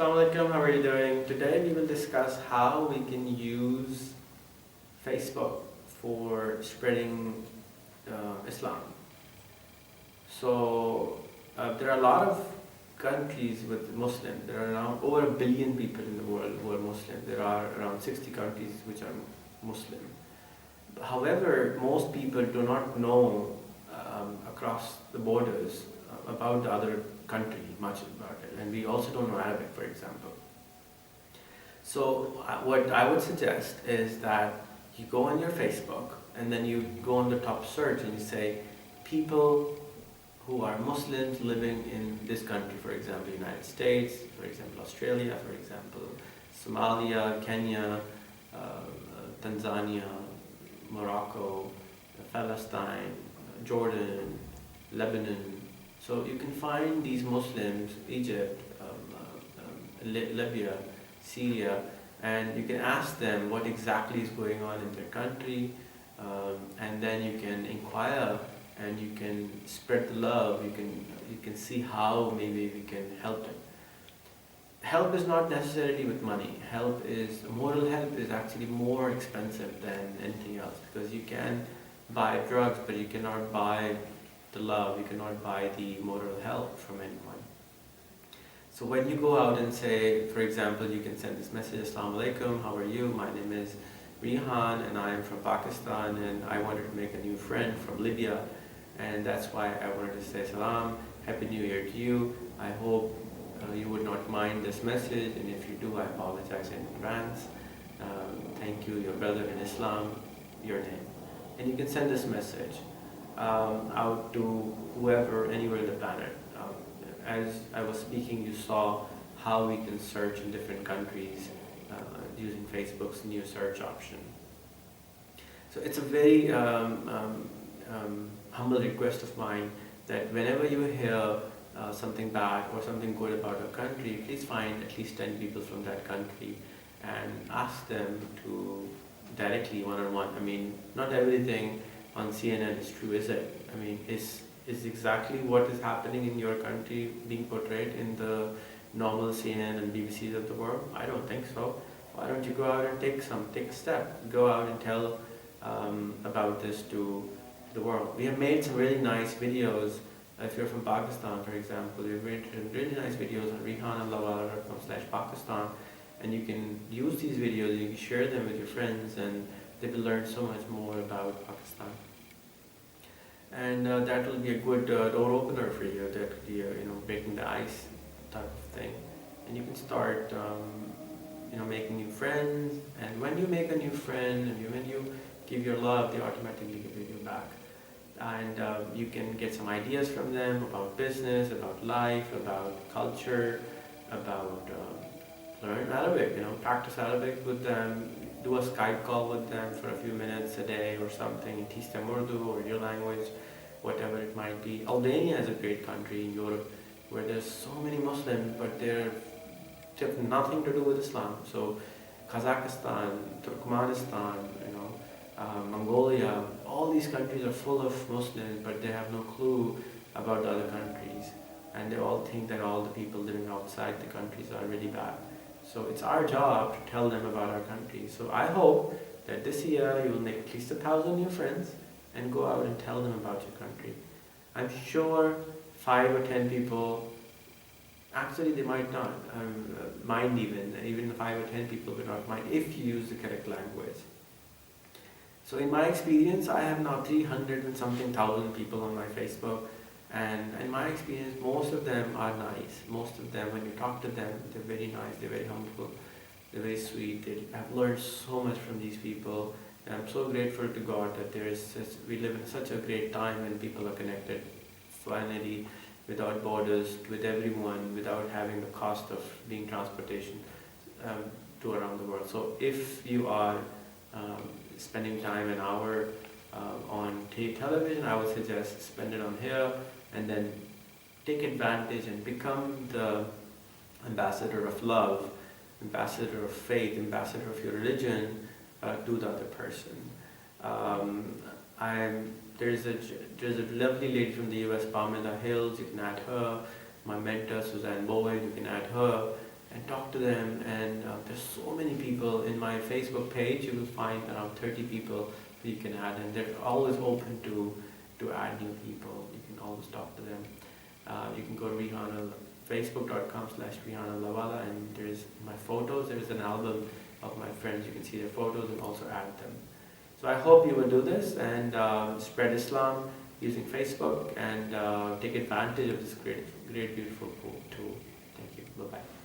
Assalamu alaikum, how are you doing? Today we will discuss how we can use Facebook for spreading Islam. There are a lot of countries with Muslims. There are around over 1 billion people in the world who are Muslim. There are around 60 countries which are Muslim. However, most people do not know across the borders about the other country, much about it, and we also don't know Arabic, for example. So what I would suggest is that you go on your Facebook and then you go on the top search and you say people who are Muslims living in this country, for example, United States, for example, Australia, for example, Somalia, Kenya, Tanzania, Morocco, Palestine, Jordan, Lebanon. So you can find these Muslims, Egypt, Libya, Syria, and you can ask them what exactly is going on in their country, and then you can inquire and you can spread the love. You can see how maybe we can help them. Help is not necessarily with money. Moral help is actually more expensive than anything else, because you can buy drugs, but you cannot buy the love, you cannot buy the moral help from anyone. So when you go out and say, for example, you can send this message, Assalamu alaikum, how are you? My name is Rehan and I am from Pakistan and I wanted to make a new friend from Libya, and that's why I wanted to say salam, Happy New Year to you. I hope you would not mind this message, and if you do, I apologize in advance. Thank you, your brother in Islam, your name. And you can send this message out to whoever, anywhere in the planet. As I was speaking, you saw how we can search in different countries using Facebook's new search option. So it's a very humble request of mine that whenever you hear something bad or something good about a country, please find at least 10 people from that country and ask them to directly, one-on-one. I mean, not everything on CNN is true, is it? I mean, is exactly what is happening in your country being portrayed in the normal CNN and BBCs of the world? I don't think so. Why don't you go out and take a step, go out and tell about this to the world. We have made some really nice videos. If you're from Pakistan, for example, we've made really nice videos on Rehan Allahwala.com/Pakistan, and you can use these videos, you can share them with your friends, and they will learn so much more about Pakistan. And that will be a good door opener for you. That will be breaking the ice type of thing. And you can start making new friends, and when you make a new friend and when you give your love, they automatically give you back. And you can get some ideas from them about business, about life, about culture, about learn Arabic, practice Arabic with them, do a Skype call with them for a few minutes a day or something, and teach them Urdu or your language, whatever it might be. Albania is a great country in Europe where there's so many Muslims, but they have nothing to do with Islam. So Kazakhstan, Turkmenistan, Mongolia, all these countries are full of Muslims, but they have no clue about the other countries, and they all think that all the people living outside the countries are really bad. So it's our job to tell them about our country. So I hope that this year you will make at least 1,000 new friends and go out and tell them about your country. I'm sure 5 or 10 people, actually they might not mind even 5 or 10 people will not mind if you use the correct language. So in my experience, I have now 300 and something thousand people on my Facebook, and in my experience, most of them are nice. Most of them, when you talk to them, they're very nice, they're very humble, they're very sweet. I've learned so much from these people, and I'm so grateful to God that we live in such a great time when people are connected, finally, without borders, with everyone, without having the cost of being transportation to around the world. So if you are spending time, an hour on television, I would suggest spend it on here, and then take advantage and become the ambassador of love, ambassador of faith, ambassador of your religion to the other person. There's a lovely lady from the US, Pamela Hills, you can add her. My mentor, Suzanne Boyd, you can add her. and talk to them. And there's so many people in my Facebook page. You will find around 30 people that you can add, and they're always open to add new people. You can always talk to them. You can go to Rehan, facebook.com/Rehan Allahwala, and there's my photos. There's an album of my friends. You can see their photos and also add them. So I hope you will do this and spread Islam using Facebook, and take advantage of this great, beautiful tool. Thank you. Bye-bye.